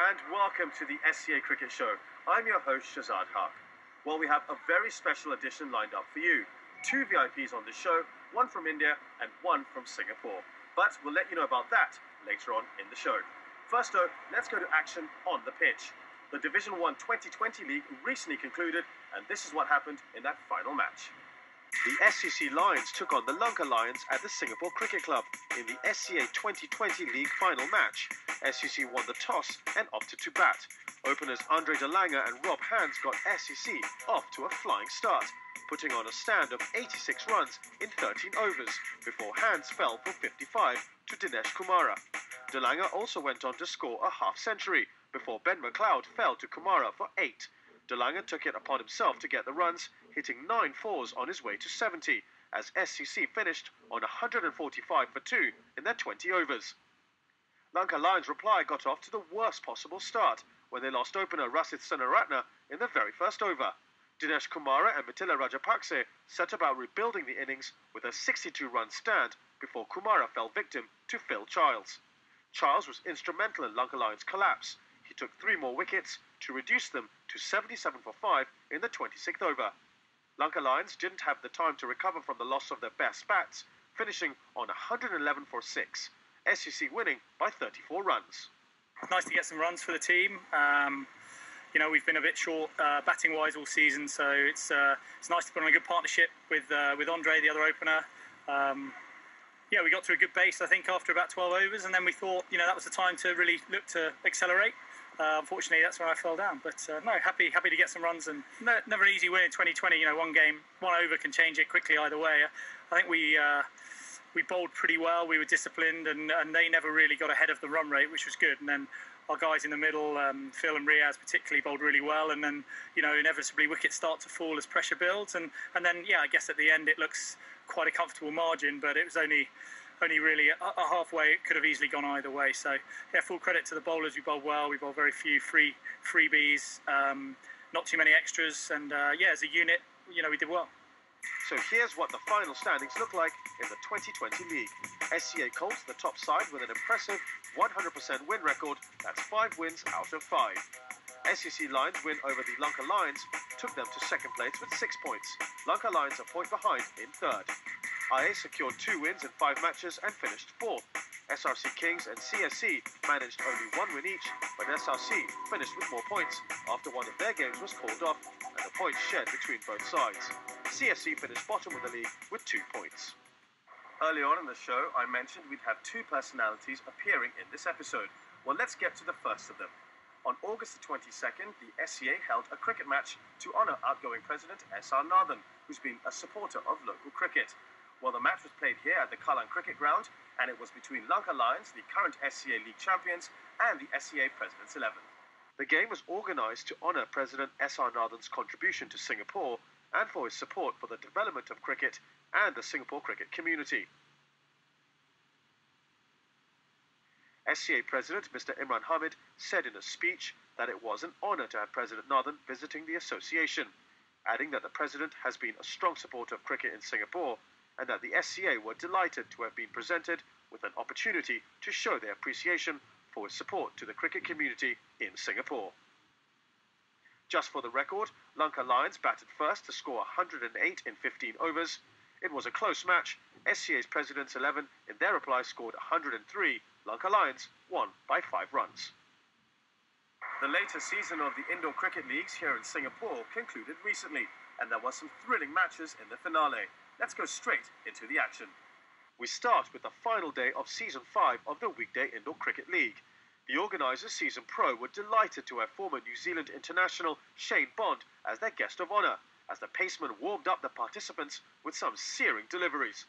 and welcome to the SCA Cricket Show. I'm your host, Shazad Haq. Well, we have a very special edition lined up for you. 2 VIPs on the show, one from India and one from Singapore. But we'll let you know about that later on in the show. First though, let's go to action on the pitch. The Division 1 2020 League recently concluded, and this is what happened in that final match. The SCC Lions took on the Lanka Lions at the Singapore Cricket Club in the SCA 2020 League final match. SCC won the toss and opted to bat. Openers Andre De Lange and Rob Hands got SCC off to a flying start, putting on a stand of 86 runs in 13 overs before Hands fell for 55 to Dinesh Kumara. De Lange also went on to score a half-century before Ben McLeod fell to Kumara for 8. De Lange took it upon himself to get the runs, hitting 9 fours on his way to 70, as SCC finished on 145 for 2 in their 20 overs. Lanka Lions' reply got off to the worst possible start when they lost opener Rasit Senaratne in the very first over. Dinesh Kumara and Mithila Rajapakse set about rebuilding the innings with a 62-run stand before Kumara fell victim to Phil Childs. Childs was instrumental in Lanka Lions' collapse. He took 3 more wickets to reduce them to 77 for 5 in the 26th over. Lanka Lions didn't have the time to recover from the loss of their best bats, finishing on 111 for 6, SCC winning by 34 runs. Nice to get some runs for the team. We've been a bit short batting-wise all season, so it's nice to put on a good partnership with Andre, the other opener. We got to a good base, I think, after about 12 overs, and then we thought, that was the time to really look to accelerate. Unfortunately, that's when I fell down. But no, happy to get some runs, and never an easy win in 2020. One game, one over can change it quickly either way. I think we bowled pretty well. We were disciplined, and they never really got ahead of the run rate, which was good. And then our guys in the middle, Phil and Riaz particularly, bowled really well. And then, inevitably wickets start to fall as pressure builds. And then, I guess at the end it looks quite a comfortable margin, but it was only really a halfway. It could have easily gone either way. So, full credit to the bowlers. We bowled well. We bowled very few freebies, not too many extras. And, as a unit, we did well. So here's what the final standings look like in the 2020 league. SCA holds the top side with an impressive 100% win record. That's 5 wins out of 5. SCC Lions win over the Lanka Lions took them to second place with 6 points. Lanka Lions a point behind in third. IA secured 2 wins in 5 matches and finished 4th. SRC Kings and CSC managed only 1 win each, but SRC finished with more points after one of their games was called off and the points shared between both sides. CSC finished bottom of the league with 2 points. Earlier on in the show, I mentioned we'd have 2 personalities appearing in this episode. Well, let's get to the first of them. On August the 22nd, the SCA held a cricket match to honour outgoing President S.R. Nathan, who's been a supporter of local cricket. Well, the match was played here at the Kallang Cricket Ground, and it was between Lanka Lions, the current SCA League champions, and the SCA President's 11. The game was organised to honour President S.R. Nathan's contribution to Singapore and for his support for the development of cricket and the Singapore cricket community. SCA President Mr. Imran Hamid said in a speech that it was an honour to have President Nathan visiting the association, adding that the President has been a strong supporter of cricket in Singapore and that the SCA were delighted to have been presented with an opportunity to show their appreciation for his support to the cricket community in Singapore. Just for the record, Lanka Lions batted first to score 108 in 15 overs. It was a close match. SCA's President's 11 in their reply scored 103. Lanka Lions won by 5 runs. The latest season of the indoor cricket leagues here in Singapore concluded recently, and there were some thrilling matches in the finale. Let's go straight into the action. We start with the final day of Season 5 of the Weekday Indoor Cricket League. The organisers, Season Pro, were delighted to have former New Zealand international Shane Bond as their guest of honour, as the paceman warmed up the participants with some searing deliveries.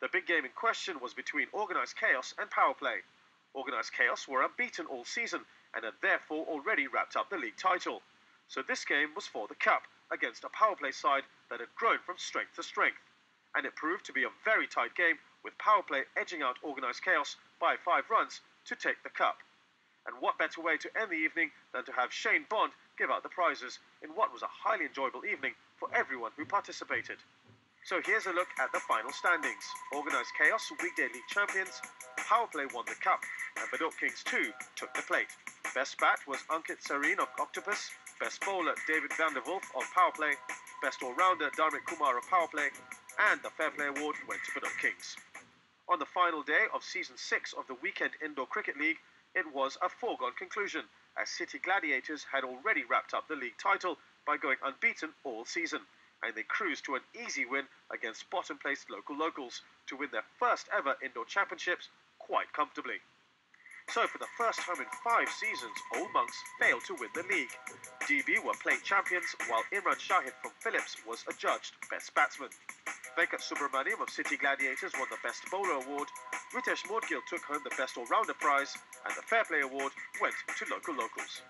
The big game in question was between Organised Chaos and Power Play. Organised Chaos were unbeaten all season and had therefore already wrapped up the league title. So this game was for the Cup, against a Power Play side that had grown from strength to strength. And it proved to be a very tight game, with Power Play edging out Organised Chaos by 5 runs to take the Cup. And what better way to end the evening than to have Shane Bond give out the prizes in what was a highly enjoyable evening for everyone who participated. So here's a look at the final standings. Organised Chaos, Weekday League champions, Power Play won the Cup, and Badok Kings 2 took the plate. Best bat was Ankit Sareen of Octopus, best bowler David van der Wolf of power play, best all-rounder Dharmik Kumar of power play, and the Fair Play Award went to Bedok Kings. On the final day of Season 6 of the Weekend Indoor Cricket League, it was a foregone conclusion, as City Gladiators had already wrapped up the league title by going unbeaten all season, and they cruised to an easy win against bottom-placed locals to win their first ever indoor championships quite comfortably. So for the first time in 5 seasons, Old Monks failed to win the league. DB were plate champions, while Imran Shahid from Phillips was adjudged best batsman. Venkat Subramaniam of City Gladiators won the Best Bowler Award, Ritesh Modgil took home the Best All-Rounder prize, and the Fair Play Award went to locals.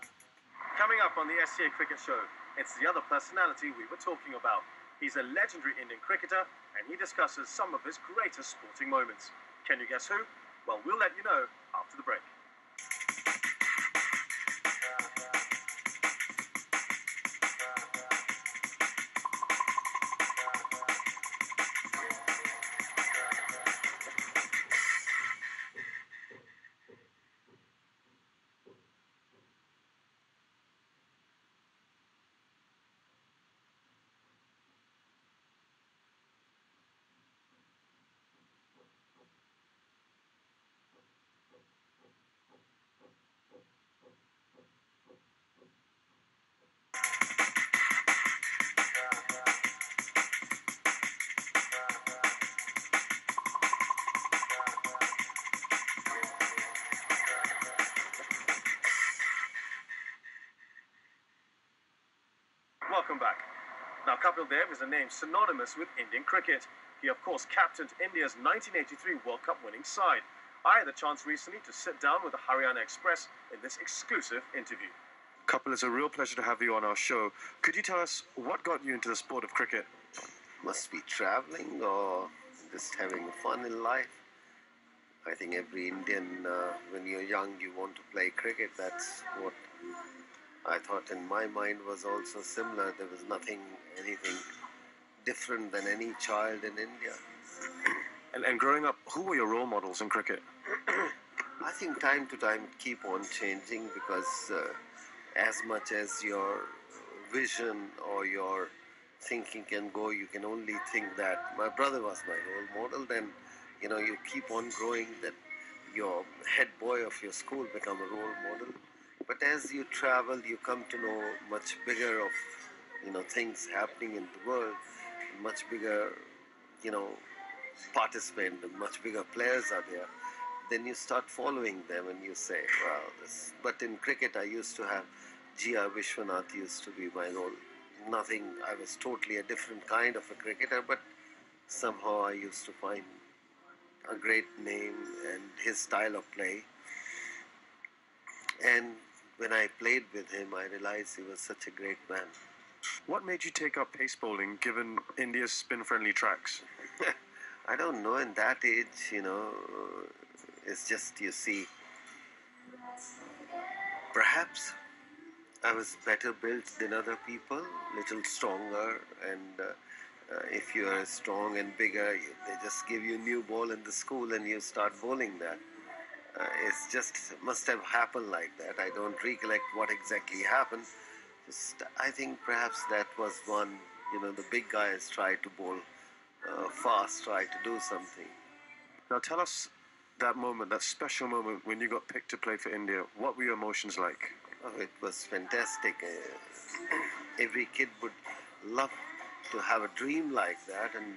Coming up on the SCA Cricket Show, it's the other personality we were talking about. He's a legendary Indian cricketer, and he discusses some of his greatest sporting moments. Can you guess who? Well, we'll let you know after the break. Welcome back. Now, Kapil Dev is a name synonymous with Indian cricket. He, of course, captained India's 1983 World Cup winning side. I had the chance recently to sit down with the Haryana Express in this exclusive interview. Kapil, it's a real pleasure to have you on our show. Could you tell us what got you into the sport of cricket? Must be traveling or just having fun in life. I think every Indian, when you're young, you want to play cricket. That's what I thought in my mind was also similar. There was anything different than any child in India. And growing up, who were your role models in cricket? I think time to time keep on changing because as much as your vision or your thinking can go, you can only think that my brother was my role model. Then, you keep on growing, that your head boy of your school become a role model. But as you travel, you come to know much bigger of, things happening in the world, much bigger, participant, much bigger players are there. Then you start following them and you say, wow, this. But in cricket, I used to have G.R. Vishwanath used to be my role. I was totally a different kind of a cricketer, but somehow I used to find a great name and his style of play. And when I played with him, I realized he was such a great man. What made you take up pace bowling, given India's spin-friendly tracks? I don't know, in that age, it's just, you see, perhaps I was better built than other people, little stronger, and if you are strong and bigger, they just give you a new ball in the school and you start bowling that. It's just must have happened like that. I don't recollect what exactly happened. I think perhaps that was one, the big guys tried to bowl fast, tried to do something. Now tell us that moment, that special moment when you got picked to play for India. What were your emotions like? Oh, it was fantastic. Every kid would love to have a dream like that, and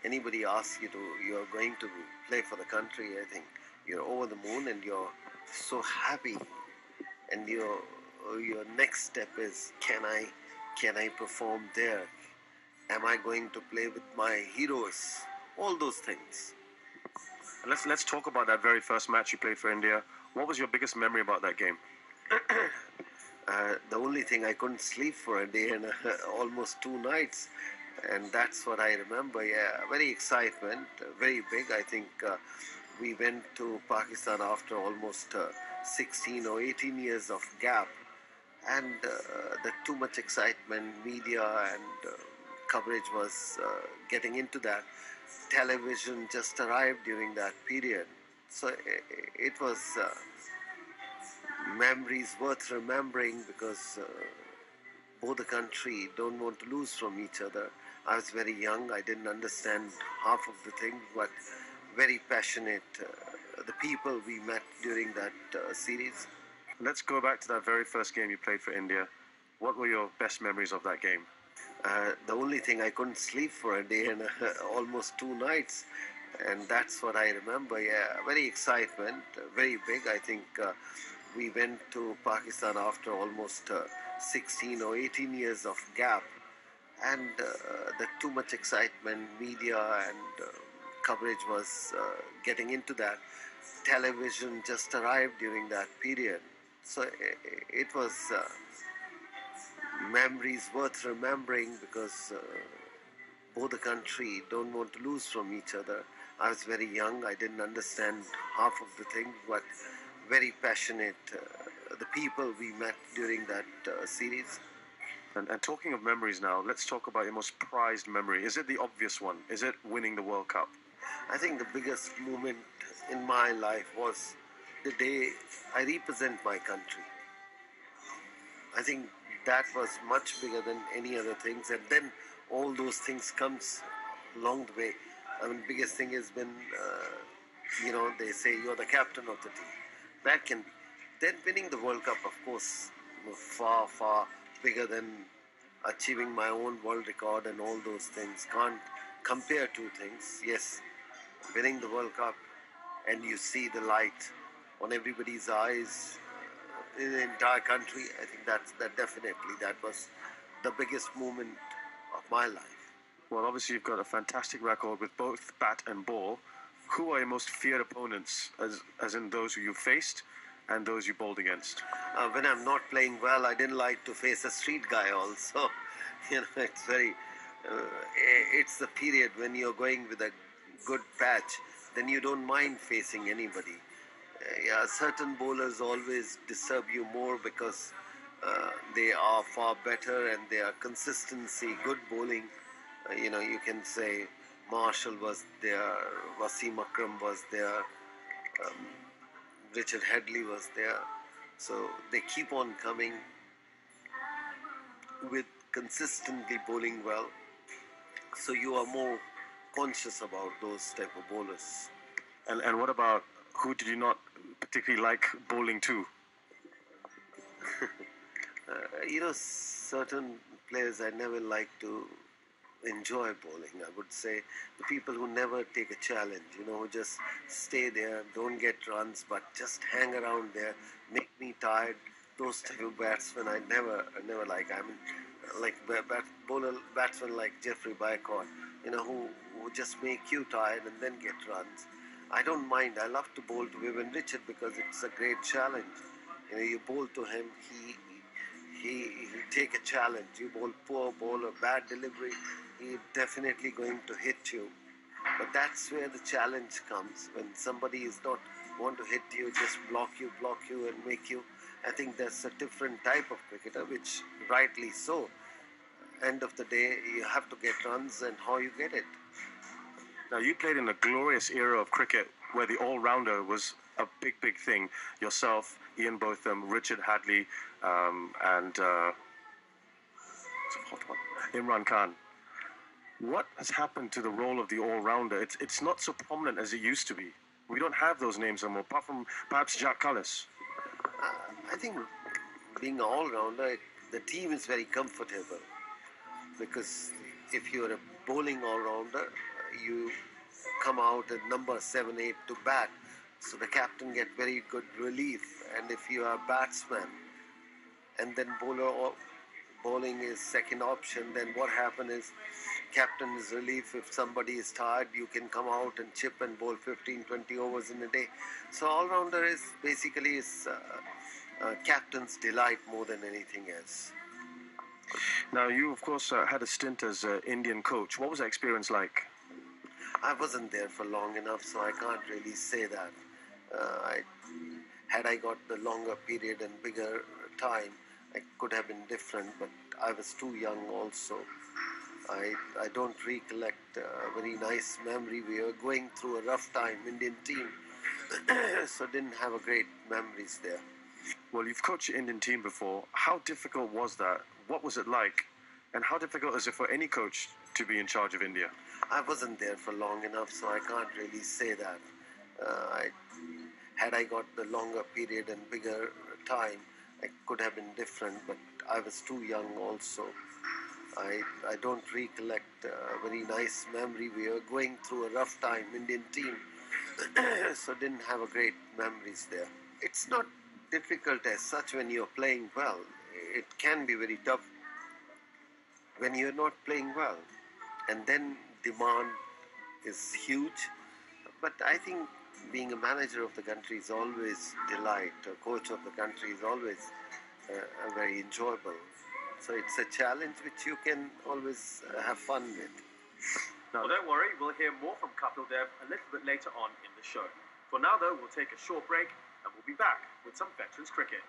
anybody asks you are going to play for the country, I think you're over the moon and you're so happy, and your next step is, can I perform there? Am I going to play with my heroes? All those things. Let's talk about that very first match you played for India. What was your biggest memory about that game? The only thing, I couldn't sleep for a day and almost 2 nights, and that's what I remember. Yeah, very excitement, very big. I think we went to Pakistan after almost 16 or 18 years of gap, and the too much excitement, media and coverage was getting into that. Television just arrived during that period, so it was memories worth remembering because both the country don't want to lose from each other. I was very young, I didn't understand half of the things, but very passionate. The people we met during that series. Let's go back to that very first game you played for India. What were your best memories of that game? The only thing, I couldn't sleep for a day and almost 2 nights, and that's what I remember. Yeah, very excitement, very big. I think we went to Pakistan after almost 16 or 18 years of gap, and the too much excitement, media and coverage was getting into that. Television just arrived during that period, so it was memories worth remembering because both the country don't want to lose from each other. I was very young, I didn't understand half of the things, but very passionate. The people we met during that series. And talking of memories now, let's talk about your most prized memory. Is it the obvious one? Is it winning the World Cup? I think the biggest moment in my life was the day I represent my country. I think that was much bigger than any other things, and then all those things comes along the way. I mean, biggest thing has been, they say you're the captain of the team. That can be. Then winning the World Cup, of course, far, far bigger than achieving my own world record and all those things. Can't compare two things. Yes, winning the World Cup and you see the light on everybody's eyes in the entire country, I think that definitely, that was the biggest moment of my life. Well, obviously you've got a fantastic record with both bat and ball. Who are your most feared opponents, as in those who you faced and those you bowled against? When I'm not playing well, I didn't like to face a street guy also. It's very, it's the period when you're going with a good patch, then you don't mind facing anybody. Certain bowlers always disturb you more because they are far better and they are consistency, good bowling. You can say Marshall was there, Wasim Akram was there, Richard Headley was there. So they keep on coming with consistently bowling well. So you are more conscious about those type of bowlers. And what about, who did you not particularly like bowling to? Certain players I never like to enjoy bowling. I would say the people who never take a challenge, who just stay there, don't get runs, but just hang around there, make me tired. Those type of batsmen I never like. I mean, like batsmen like Jeffrey Bycott, who just make you tired and then get runs. I don't mind. I love to bowl to Vivian Richard because it's a great challenge. You bowl to him, he take a challenge. You bowl poor bowler, bad delivery, he's definitely going to hit you. But that's where the challenge comes. When somebody is not want to hit you, just block you and make you. I think that's a different type of cricketer, which rightly so. End of the day, you have to get runs, and how you get it. Now, you played in a glorious era of cricket where the all-rounder was a big, big thing. Yourself, Ian Botham, Richard Hadley, and Imran Khan. What has happened to the role of the all-rounder? It's not so prominent as it used to be. We don't have those names anymore, apart from perhaps Jack Cullis. I think being an all-rounder, the team is very comfortable. Because if you're a bowling all-rounder, you come out at number 7, 8 to bat. So the captain get very good relief. And if you are a batsman and then bowling is second option, then what happens is captain is relief. If somebody is tired, you can come out and chip and bowl 15, 20 overs in a day. So all-rounder is basically captain's delight more than anything else. Now, you, of course, had a stint as an Indian coach. What was that experience like? I wasn't there for long enough, so I can't really say that. Had I got the longer period and bigger time, I could have been different, but I was too young also. I don't recollect a very nice memory. We were going through a rough time, Indian team, so didn't have a great memories there. Well, you've coached your Indian team before. How difficult was that? What was it like? And how difficult is it for any coach to be in charge of India? I wasn't there for long enough, so I can't really say that. Had I got the longer period and bigger time, it could have been different, but I was too young also. I don't recollect a very nice memory. We were going through a rough time, Indian team, so didn't have a great memories there. It's not difficult as such when you're playing well. It can be very tough when you're not playing well. And then demand is huge. But I think being a manager of the country is always delight. A coach of the country is always very enjoyable. So it's a challenge which you can always have fun with. Now, don't worry, we'll hear more from Kapil Dev a little bit later on in the show. For now, though, we'll take a short break and we'll be back with some veterans cricket.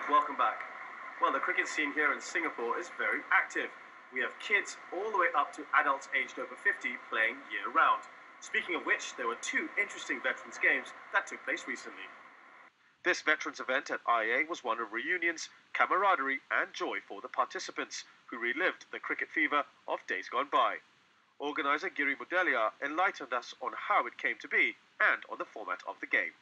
Welcome back. Well, the cricket scene here in Singapore is very active. We have kids all the way up to adults aged over 50 playing year-round. Speaking of which, there were two interesting veterans games that took place recently. This veterans event at IA was one of reunions, camaraderie and joy for the participants who relived the cricket fever of days gone by. Organiser Giri Mudelia enlightened us on how it came to be and on the format of the game.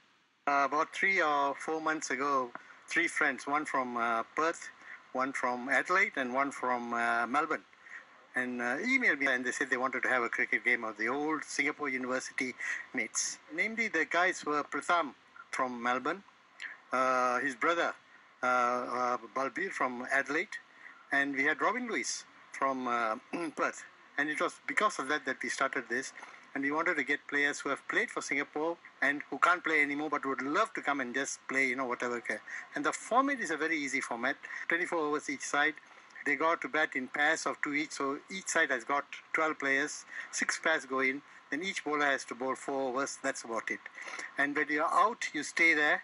About 3 or 4 months ago, 3 friends, one from Perth, one from Adelaide, and one from Melbourne, and emailed me, and they said they wanted to have a cricket game of the old Singapore University mates. Namely, the guys were Pratham from Melbourne, his brother Balbir from Adelaide, and we had Robin Lewis from Perth. And it was because of that we started this. And we wanted to get players who have played for Singapore and who can't play anymore but would love to come and just play, whatever. And the format is a very easy format, 24 overs each side. They go to bat in pairs of 2 each, so each side has got 12 players, 6 pairs go in, then each bowler has to bowl 4 overs, that's about it. And when you're out, you stay there,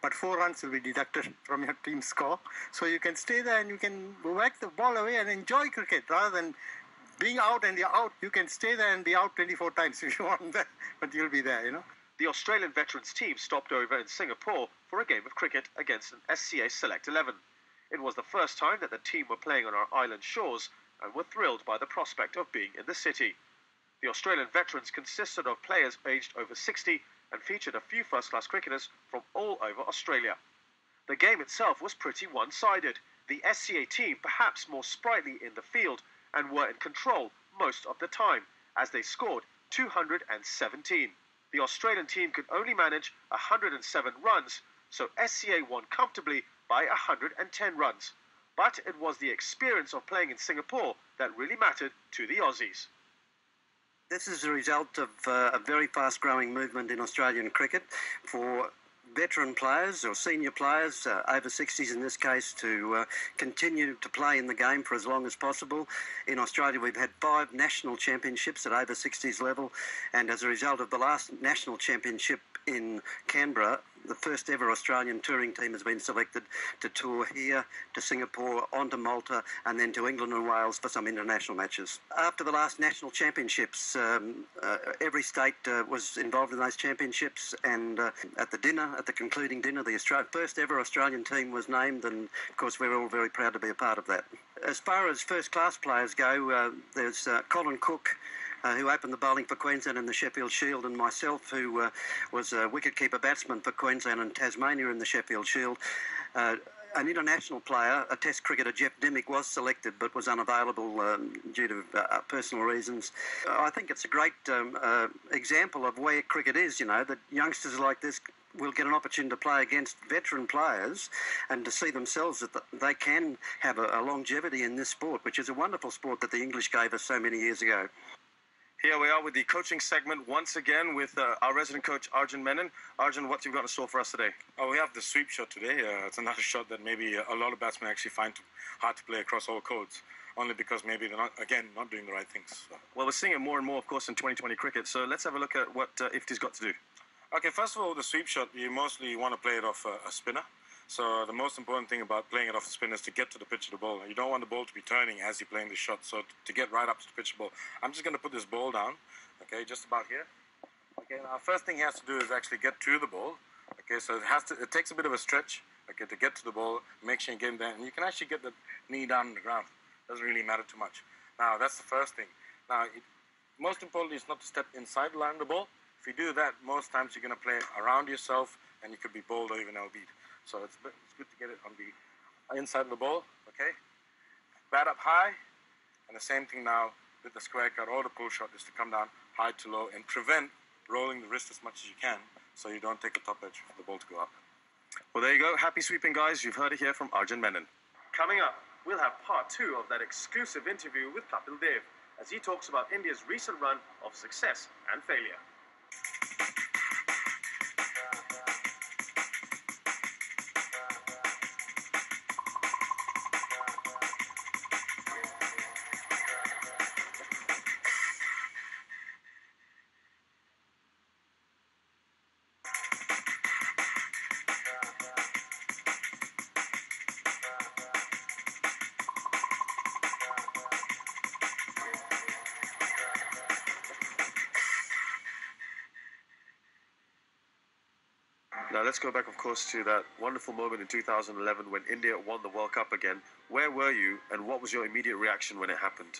but 4 runs will be deducted from your team score. So you can stay there and you can whack the ball away and enjoy cricket rather than being out and you're out. You can stay there and be out 24 times if you want that, but you'll be there, The Australian veterans team stopped over in Singapore for a game of cricket against an SCA Select 11. It was the first time that the team were playing on our island shores and were thrilled by the prospect of being in the city. The Australian veterans consisted of players aged over 60 and featured a few first-class cricketers from all over Australia. The game itself was pretty one-sided. The SCA team perhaps more sprightly in the field and were in control most of the time, as they scored 217. The Australian team could only manage 107 runs, so SCA won comfortably by 110 runs. But it was the experience of playing in Singapore that really mattered to the Aussies. This is a result of a very fast-growing movement in Australian cricket for veteran players or senior players, over 60s in this case, to continue to play in the game for as long as possible. In Australia, we've had 5 national championships at over 60s level, and as a result of the last national championship in Canberra, the first ever Australian touring team has been selected to tour here, to Singapore, on to Malta, and then to England and Wales for some international matches. After the last national championships, every state was involved in those championships, and at the concluding dinner, the first ever Australian team was named, and of course we're all very proud to be a part of that. As far as first-class players go, there's Colin Cook, who opened the bowling for Queensland in the Sheffield Shield, and myself, who was a wicket-keeper batsman for Queensland and Tasmania in the Sheffield Shield. An international player, a test cricketer, Jeff Dimmick, was selected but was unavailable due to personal reasons. I think it's a great example of where cricket is, that youngsters like this will get an opportunity to play against veteran players and to see themselves that they can have a longevity in this sport, which is a wonderful sport that the English gave us so many years ago. Here we are with the coaching segment once again with our resident coach, Arjun Menon. Arjun, what you've got in store for us today? Oh, we have the sweep shot today. It's another shot that maybe a lot of batsmen actually find hard to play across all codes, only because maybe they're not doing the right things. So. Well, we're seeing it more and more, of course, in 2020 cricket. So let's have a look at what Ifti's got to do. Okay, first of all, the sweep shot, you mostly want to play it off a spinner. So the most important thing about playing it off the spin is to get to the pitch of the ball. You don't want the ball to be turning as you're playing the shot. So to get right up to the pitch of the ball, I'm just going to put this ball down, okay, just about here. Okay, now first thing he has to do is actually get to the ball. Okay, so it takes a bit of a stretch, okay, to get to the ball, make sure you get him there, and you can actually get the knee down on the ground. Doesn't really matter too much. Now, that's the first thing. Now, most importantly is not to step inside the line of the ball. If you do that, most times you're going to play around yourself, and you could be bowled or even LB'd. So it's good to get it on the inside of the ball, okay? Bat up high, and the same thing now with the square cut or the pull shot is to come down high to low and prevent rolling the wrist as much as you can so you don't take the top edge for the ball to go up. Well, there you go. Happy sweeping, guys. You've heard it here from Arjun Menon. Coming up, we'll have part 2 of that exclusive interview with Kapil Dev as he talks about India's recent run of success and failure. Now let's go back, of course, to that wonderful moment in 2011 when India won the World Cup again. Where were you, and what was your immediate reaction when it happened?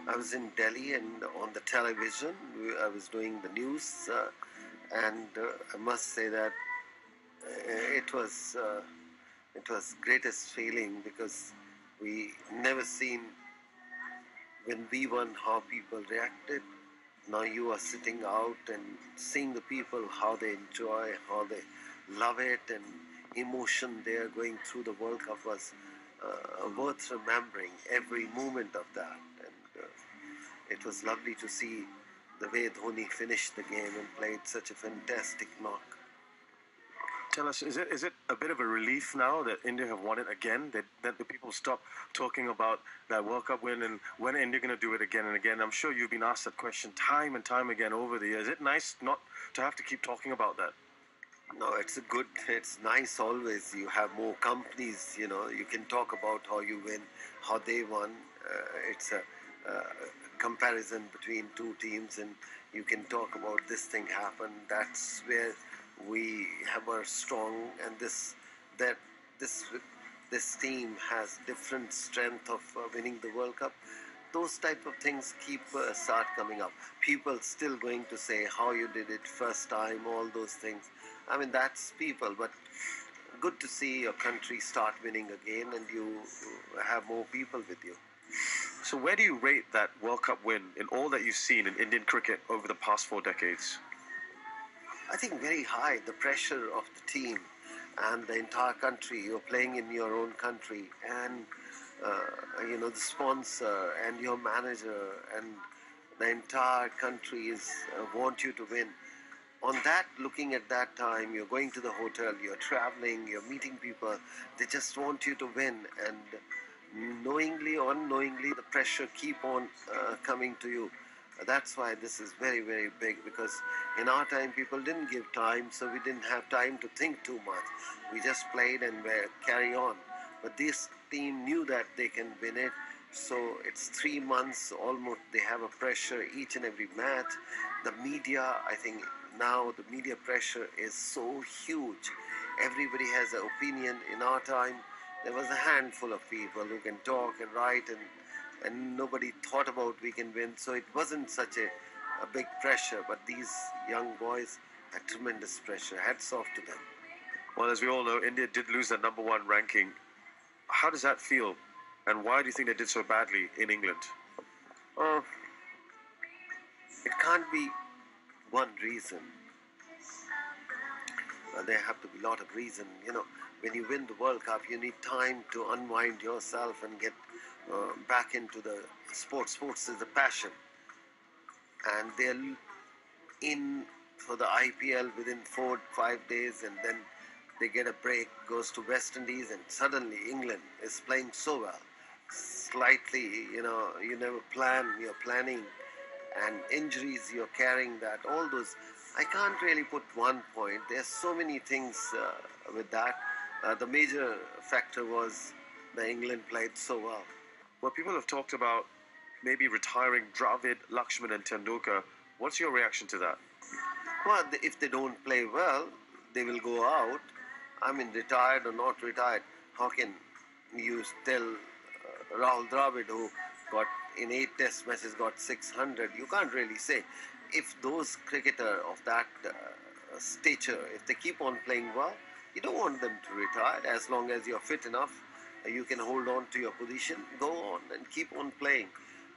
I was in Delhi and on the television. I was doing the news, and I must say that it was greatest feeling because we never seen when we won how people reacted. Now you are sitting out and seeing the people, how they enjoy, how they love it, and emotion they are going through the World Cup was worth remembering, every moment of that. And it was lovely to see the way Dhoni finished the game and played such a fantastic knock. Tell us, is it a bit of a relief now that India have won it again? That the people stop talking about that World Cup win and when India going to do it again and again? I'm sure you've been asked that question time and time again over the years. Is it nice not to have to keep talking about that? No, it's nice always. You have more companies, you know, you can talk about how you win, how they won. It's a comparison between two teams, and you can talk about this thing happened. That's where we have our strong, and this team has different strength of winning the World Cup. Those type of things start coming up. People still going to say how you did it first time, all those things. I mean, that's people, but good to see your country start winning again and you have more people with you. So where do you rate that World Cup win in all that you've seen in Indian cricket over the past 4 decades? I think very high. The pressure of the team and the entire country. You're playing in your own country, and the sponsor and your manager and the entire country want you to win. On that, looking at that time, you're going to the hotel, you're traveling, you're meeting people. They just want you to win, and knowingly or unknowingly, the pressure keep on coming to you. That's why this is very, very big, because in our time, people didn't give time, so we didn't have time to think too much. We just played and carry on. But this team knew that they can win it, so it's 3 months almost. They have a pressure each and every match. The media, I think now the media pressure is so huge. Everybody has an opinion. In our time, there was a handful of people who can talk and write, and nobody thought about we can win, so it wasn't such a big pressure. But these young boys had tremendous pressure. Hats off to them. Well, as we all know, India did lose their #1 ranking. How does that feel, and why do you think they did so badly in England? It can't be one reason. There have to be a lot of reasons. You know, when you win the World Cup, you need time to unwind yourself and get back into the sport. Sports is a passion. and they're in for the IPL within 4-5 days, and then they get a break, goes to West Indies, and suddenly England is playing so well. Slightly, you never plan, you're planning, and injuries, you're carrying that, all those. I can't really put one point. There's so many things with that. The major factor was the England played so well. Well, people have talked about maybe retiring Dravid, Lakshman and Tendulkar. What's your reaction to that? Well, if they don't play well, they will go out. I mean, retired or not retired, how can you tell Rahul Dravid, who got in 8 test matches got 600, you can't really say. If those cricketer of that stature, if they keep on playing well, you don't want them to retire. As long as you're fit enough, you can hold on to your position, go on and keep on playing.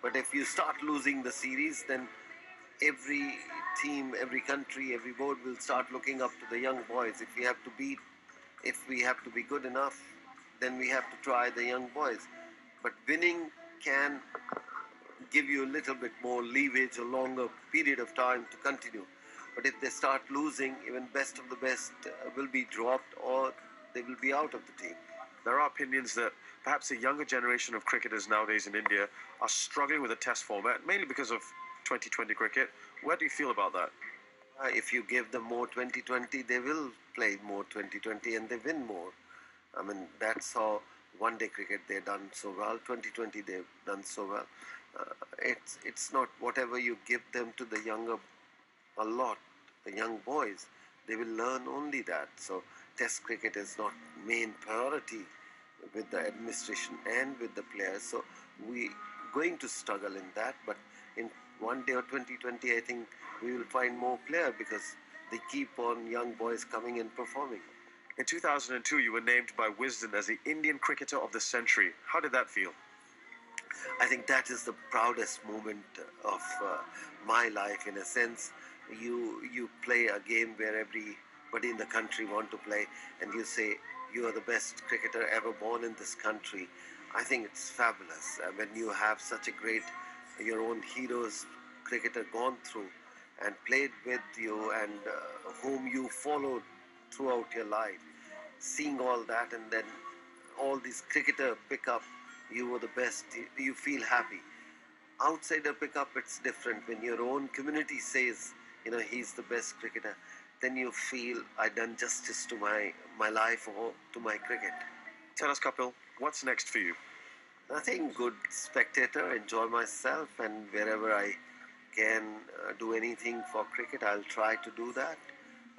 But if you start losing the series, then every team, every country, every board will start looking up to the young boys. If we have to be good enough, then we have to try the young boys. But winning can give you a little bit more leverage, a longer period of time to continue. But if they start losing, even best of the best will be dropped, or they will be out of the team. There are opinions that perhaps the younger generation of cricketers nowadays in India are struggling with the test format, mainly because of 2020 cricket. Where do you feel about that? If you give them more 2020, they will play more 2020 and they win more. I mean, that's how one-day cricket they've done so well. 2020 they've done so well. It's not whatever you give them to the younger, a lot, the young boys, they will learn only that. So test cricket is not main priority with the administration and with the players. So we going to struggle in that, but in one day or 2020, I think we will find more players because they keep on young boys coming and performing. In 2002, you were named by Wisden as the Indian Cricketer of the Century. How did that feel? I think that is the proudest moment of my life. In a sense, you play a game where everybody in the country want to play, and you say you are the best cricketer ever born in this country. I think it's fabulous when you have such a great, your own heroes cricketer gone through and played with you, and whom you followed throughout your life. Seeing all that, and then all these cricketer pick up, you were the best, you feel happy. Outsider pick up, it's different. When your own community says, he's the best cricketer, then you feel I done justice to my life or to my cricket. Tell us, Kapil, what's next for you? Nothing, good spectator, enjoy myself, and wherever I can do anything for cricket, I'll try to do that.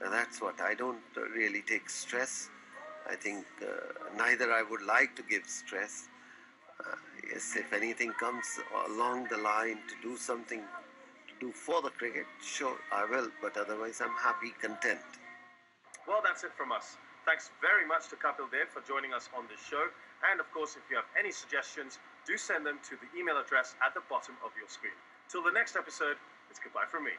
And that's what, I don't really take stress. I think neither I would like to give stress. Yes, if anything comes along the line to do something, to do for the cricket, sure, I will. But otherwise, I'm happy, content. Well, that's it from us. Thanks very much to Kapil Dev for joining us on this show. And of course, if you have any suggestions, do send them to the email address at the bottom of your screen. Till the next episode, it's goodbye from me.